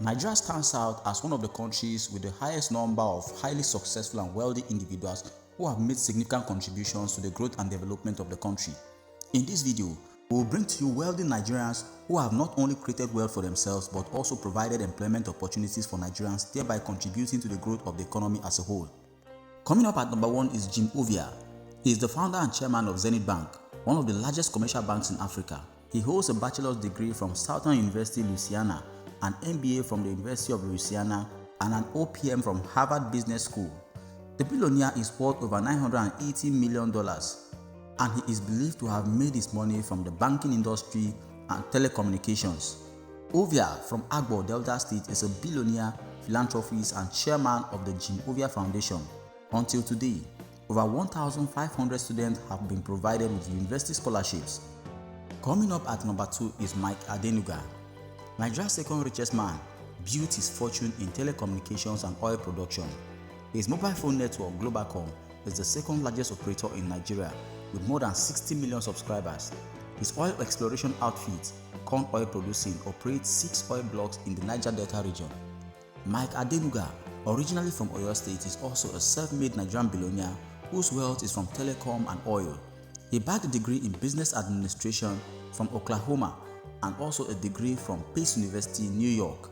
Nigeria stands out as one of the countries with the highest number of highly successful and wealthy individuals who have made significant contributions to the growth and development of the country. In this video, we will bring to you wealthy Nigerians who have not only created wealth for themselves but also provided employment opportunities for Nigerians, thereby contributing to the growth of the economy as a whole. Coming up at number 1 is Jimoh Ovia. He is the founder and chairman of Zenith Bank, one of the largest commercial banks in Africa. He holds a bachelor's degree from Southern University, Louisiana, an MBA from the University of Louisiana, and an OPM from Harvard Business School. The billionaire is worth over $980 million, and he is believed to have made his money from the banking industry and telecommunications. Ovia from Agbo, Delta State, is a billionaire, philanthropist, and chairman of the Jimoh Ovia Foundation. Until today, over 1,500 students have been provided with university scholarships. Coming up at number 2 is Adenuga. Nigeria's second richest man built his fortune in telecommunications and oil production. His mobile phone network, Globacom, is the second largest operator in Nigeria with more than 60 million subscribers. His oil exploration outfit, Corn Oil Producing, operates 6 oil blocks in the Niger Delta region. Adenuga, originally from Oyo State, is also a self-made Nigerian billionaire whose wealth is from telecom and oil. He bagged a degree in business administration from Oklahoma and also a degree from Pace University, New York.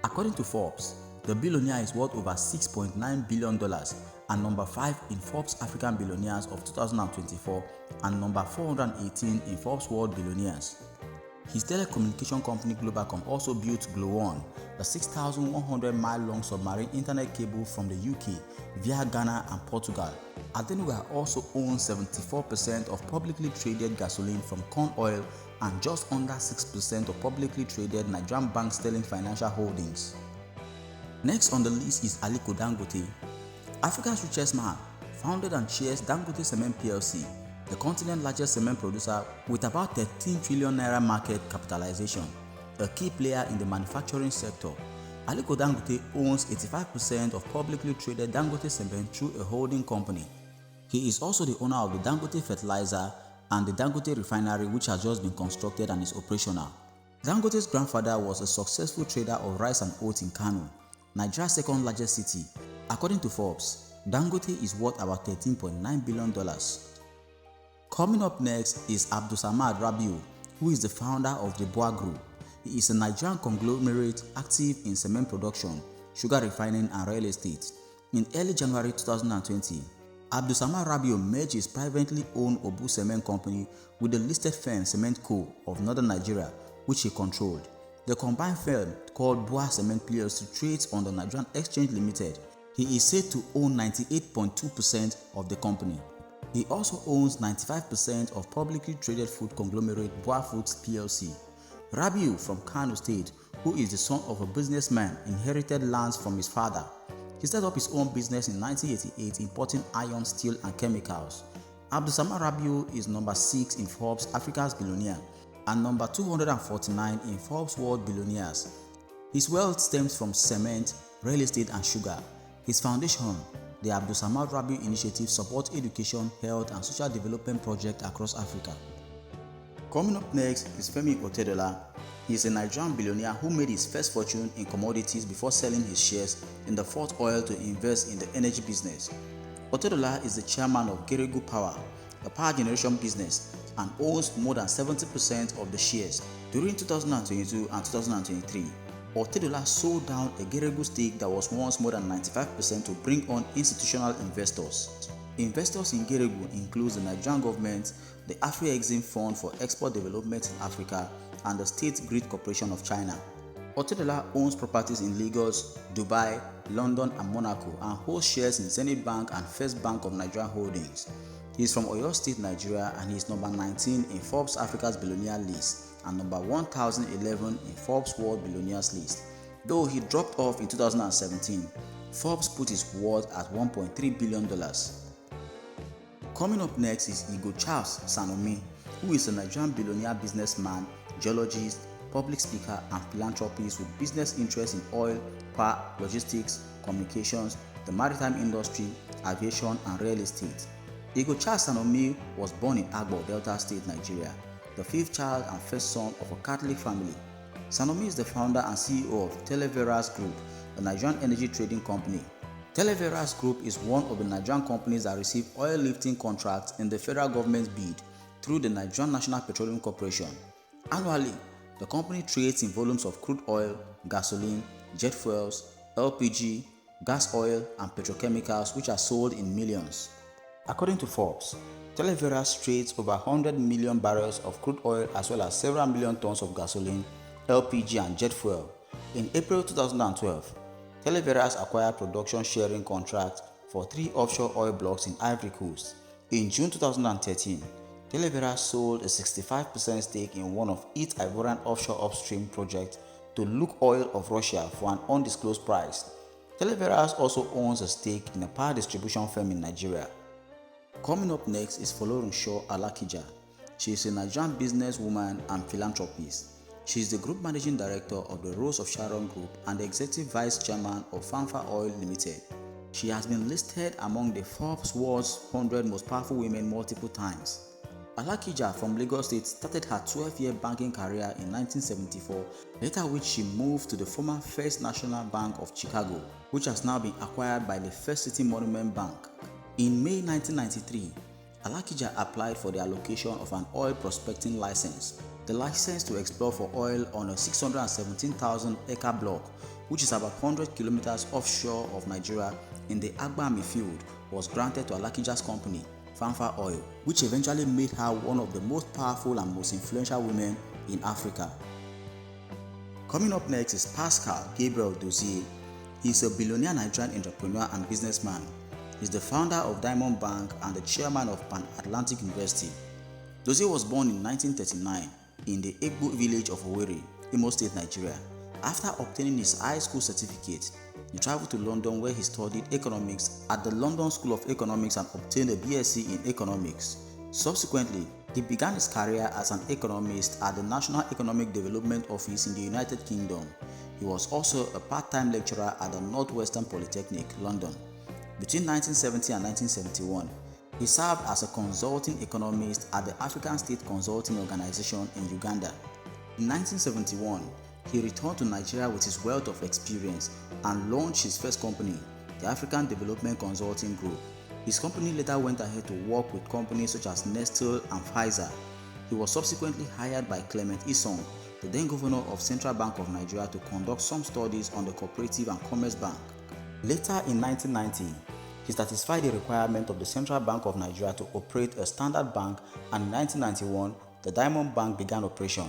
According to Forbes, the billionaire is worth over $6.9 billion and number 5 in Forbes African Billionaires of 2024 and number 418 in Forbes World Billionaires. His telecommunication company Globacom also built Glo1, the 6,100-mile-long submarine internet cable from the UK via Ghana and Portugal. Adenuga also owns 74% of publicly traded gasoline from corn oil and just under 6% of publicly traded Nigerian bank Sterling Financial Holdings. Next on the list is Aliko Dangote. Africa's richest man, founded and chairs Dangote Cement PLC, the continent's largest cement producer with about 13 trillion naira market capitalization, a key player in the manufacturing sector. Aliko Dangote owns 85% of publicly traded Dangote Cement through a holding company. He is also the owner of the Dangote Fertilizer and the Dangote Refinery, which has just been constructed and is operational. Dangote's grandfather was a successful trader of rice and oats in Kano, Nigeria's second largest city. According to Forbes, Dangote is worth about $13.9 billion. Coming up next is Abdul Samad Rabiu, who is the founder of the Boa Group. He is a Nigerian conglomerate active in cement production, sugar refining, and real estate. In early January 2020, Abdul Samad Rabiu merged his privately owned Obu Cement Company with the listed firm Cement Co. of Northern Nigeria, which he controlled. The combined firm, called Boa Cement PLC, trades on the Nigerian Exchange Limited. He is said to own 98.2% of the company. He also owns 95% of publicly traded food conglomerate Boa Foods PLC. Rabiu from Kano State, who is the son of a businessman, inherited lands from his father. He set up his own business in 1988 importing iron, steel, and chemicals. Abdul Samad Rabiu is number 6 in Forbes Africa's Billionaire and number 249 in Forbes World Billionaires. His wealth stems from cement, real estate, and sugar. His foundation, the Abdul Samad Rabiu Initiative, supports education, health, and social development projects across Africa. Coming up next is Femi Otedola. He is a Nigerian billionaire who made his first fortune in commodities before selling his shares in the Fort Oil to invest in the energy business. Otedola is the chairman of Geregu Power, a power generation business, and owns more than 70% of the shares. During 2022 and 2023, Otedola sold down a Geregu stake that was once more than 95% to bring on institutional investors. Investors in Geregu include the Nigerian government, the Afri-Exim Fund for Export Development in Africa, and the State Grid Corporation of China. Otedola owns properties in Lagos, Dubai, London, and Monaco, and holds shares in Zenith Bank and First Bank of Nigeria Holdings. He is from Oyo State, Nigeria, and he is number 19 in Forbes Africa's Billionaire list and number 1011 in Forbes World Billionaires list. Though he dropped off in 2017, Forbes put his worth at $1.3 billion. Coming up next is Igho Charles Sanomi, who is a Nigerian billionaire businessman, geologist, public speaker, and philanthropist with business interests in oil, power, logistics, communications, the maritime industry, aviation, and real estate. Igho Charles Sanomi was born in Agbo, Delta State, Nigeria, the fifth child and first son of a Catholic family. Sanomi is the founder and CEO of Televeras Group, a Nigerian energy trading company. Televeras Group is one of the Nigerian companies that receive oil lifting contracts in the federal government's bid through the Nigerian National Petroleum Corporation. Annually, the company trades in volumes of crude oil, gasoline, jet fuels, LPG, gas oil, and petrochemicals which are sold in millions. According to Forbes, Televeras trades over 100 million barrels of crude oil as well as several million tons of gasoline, LPG, and jet fuel. In April 2012, Televeras acquired production sharing contracts for 3 offshore oil blocks in Ivory Coast. In June 2013, Televeras sold a 65% stake in one of its Ivorian offshore upstream projects to Luke Oil of Russia for an undisclosed price. Televeras also owns a stake in a power distribution firm in Nigeria. Coming up next is Folorunsho Alakija. She is a Nigerian businesswoman and philanthropist. She is the Group Managing Director of the Rose of Sharon Group and the Executive Vice Chairman of Fanfa Oil Limited. She has been listed among the Forbes World's 100 Most Powerful Women multiple times. Alakija from Lagos State started her 12-year banking career in 1974, later which she moved to the former First National Bank of Chicago, which has now been acquired by the First City Monument Bank. In May 1993, Alakija applied for the allocation of an oil prospecting license. The license to explore for oil on a 617,000-acre block, which is about 100 kilometers offshore of Nigeria in the Agbami field, was granted to Alakija's company, Fanfa Oil, which eventually made her one of the most powerful and most influential women in Africa. Coming up next is Pascal Gabriel Do. He is a billionaire Nigerian entrepreneur and businessman. He is the founder of Diamond Bank and the chairman of Pan Atlantic University. Dozie was born in 1939 in the Igbo village of Owerri, Imo State, Nigeria. After obtaining his high school certificate, he traveled to London where he studied economics at the London School of Economics and obtained a BSc in economics. Subsequently, he began his career as an economist at the National Economic Development Office in the United Kingdom. He was also a part-time lecturer at the Northwestern Polytechnic, London. Between 1970 and 1971, he served as a consulting economist at the African State Consulting Organization in Uganda. In 1971, he returned to Nigeria with his wealth of experience and launched his first company, the African Development Consulting Group. His company later went ahead to work with companies such as Nestle and Pfizer. He was subsequently hired by Clement Isong, the then governor of Central Bank of Nigeria, to conduct some studies on the Cooperative and Commerce Bank. Later in 1990, he satisfied the requirement of the Central Bank of Nigeria to operate a standard bank, and in 1991, the Diamond Bank began operation.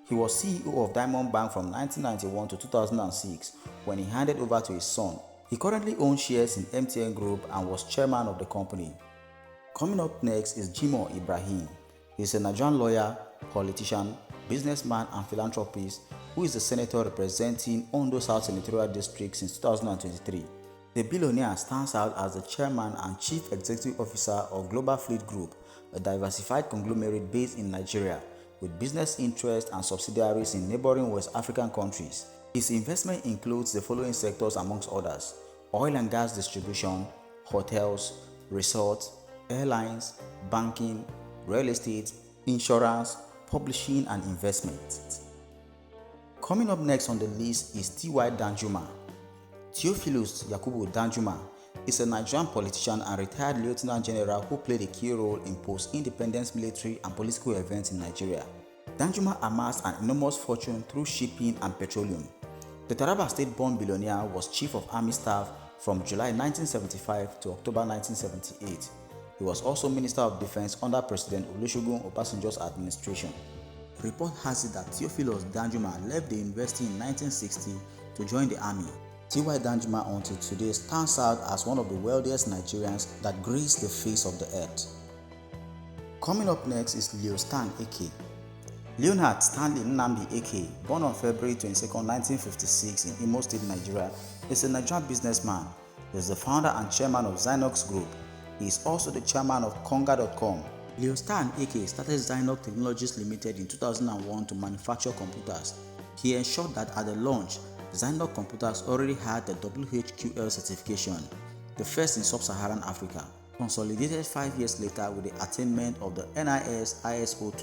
He was CEO of Diamond Bank from 1991 to 2006 when he handed over to his son. He currently owns shares in MTN Group and was chairman of the company. Coming up next is Jimoh Ibrahim. He is a Nigerian lawyer, politician, businessman, and philanthropist who is the senator representing Ondo South Senatorial District since 2023. The billionaire stands out as the chairman and chief executive officer of Global Fleet Group, a diversified conglomerate based in Nigeria, with business interests and subsidiaries in neighboring West African countries. His investment includes the following sectors amongst others: oil and gas distribution, hotels, resorts, airlines, banking, real estate, insurance, publishing, and investment. Coming up next on the list is T.Y. Danjuma. Theophilus Yakubu Danjuma is a Nigerian politician and retired lieutenant general who played a key role in post-independence military and political events in Nigeria. Danjuma amassed an enormous fortune through shipping and petroleum. The Taraba State-born billionaire was chief of army staff from July 1975 to October 1978. He was also Minister of Defense under President Olusegun Obasanjo's administration. Report has it that Theophilus Danjuma left the university in 1960 to join the army. T.Y. Danjuma until today stands out as one of the wealthiest Nigerians that grace the face of the earth. Coming up next is Stan Ekeh. Leonard Stanley Nnamdi Ekeh, born on February 22, 1956 in Imo State, Nigeria, is a Nigerian businessman. He is the founder and chairman of Zynox Group. He is also the chairman of Konga.com. Stan Ekeh started Zynox Technologies Limited in 2001 to manufacture computers. He ensured that at the launch, Zynox computers already had the WHQL certification, the first in sub-Saharan Africa, consolidated 5 years later with the attainment of the NIS ISO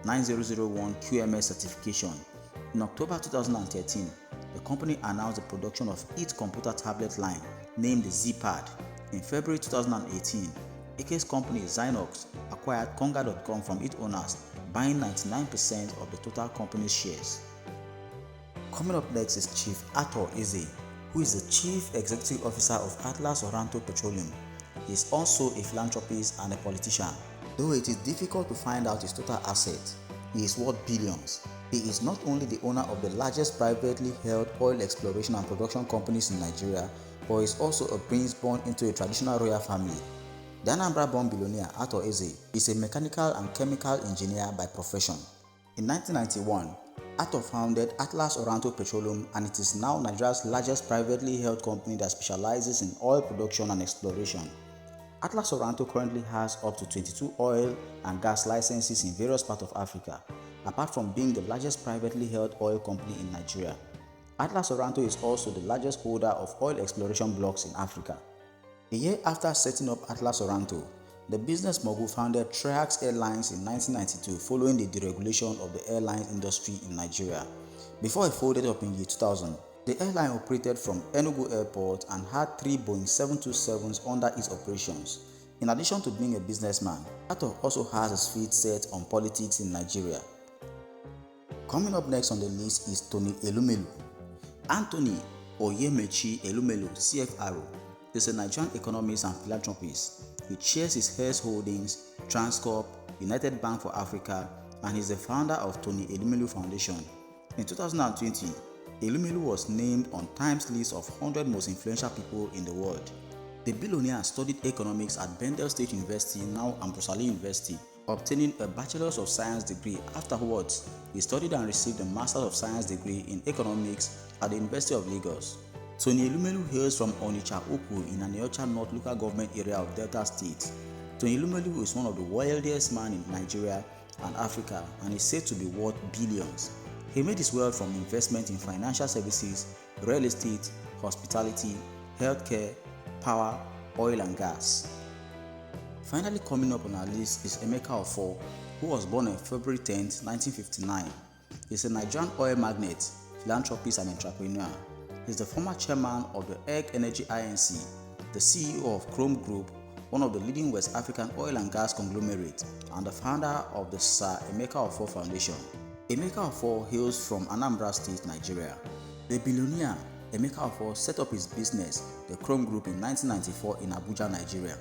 2000-9001 QMS certification. In October 2013, the company announced the production of its computer tablet line named the Z-Pad. In February 2018, Ekeh's company Zynox acquired Konga.com from its owners, buying 99% of the total company's shares. Coming up next is Chief Arthur Eze, who is the Chief Executive Officer of Atlas Oranto Petroleum. He is also a philanthropist and a politician. Though it is difficult to find out his total assets, he is worth billions. He is not only the owner of the largest privately held oil exploration and production companies in Nigeria, but is also a prince born into a traditional royal family. The Anambra-born billionaire Arthur Eze is a mechanical and chemical engineer by profession. In 1991, Arthur founded Atlas Oranto Petroleum, and it is now Nigeria's largest privately held company that specializes in oil production and exploration. Atlas Oranto currently has up to 22 oil and gas licenses in various parts of Africa, apart from being the largest privately held oil company in Nigeria. Atlas Oranto is also the largest holder of oil exploration blocks in Africa. A year after setting up Atlas Oranto, the business mogul founded Triax Airlines in 1992 following the deregulation of the airline industry in Nigeria. Before it folded up in year 2000, the airline operated from Enugu Airport and had 3 Boeing 727s under its operations. In addition to being a businessman, Arthur also has his feet set on politics in Nigeria. Coming up next on the list is Tony Elumelu. Anthony Oyemechi Elumelu, CFRO, is a Nigerian economist and philanthropist. He chairs his Hairs Holdings, Transcorp, United Bank for Africa, and is the founder of Tony Elumelu Foundation. In 2020, Elumelu was named on Time's list of 100 most influential people in the world. The billionaire studied economics at Bendel State University, now Ambrosali University, obtaining a Bachelor's of Science degree. Afterwards, he studied and received a Master's of Science degree in economics at the University of Lagos. Tony Elumelu hails from Onitsha Ukwu in Aniocha North local government area of Delta State. Tony Elumelu is one of the wealthiest men in Nigeria and Africa and is said to be worth billions. He made his wealth from investment in financial services, real estate, hospitality, healthcare, power, oil and gas. Finally coming up on our list is Emeka Offor, who was born on February 10, 1959. He is a Nigerian oil magnate, philanthropist and entrepreneur. He is the former chairman of the Egg Energy Inc., the CEO of Chrome Group, one of the leading West African oil and gas conglomerates, and the founder of the Sir Emeka Offor Foundation. Emeka Offor hails from Anambra State, Nigeria. The billionaire Emeka Offor set up his business, the Chrome Group, in 1994 in Abuja, Nigeria.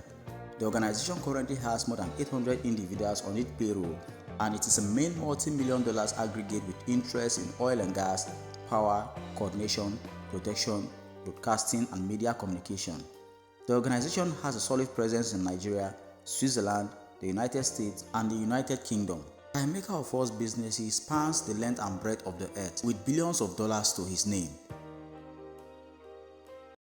The organization currently has more than 800 individuals on its payroll, and it is a main multi-million dollars aggregate with interest in oil and gas, power, coordination, protection, broadcasting, and media communication. The organization has a solid presence in Nigeria, Switzerland, the United States, and the United Kingdom. Emeka Offor's businesses spans the length and breadth of the earth with billions of dollars to his name.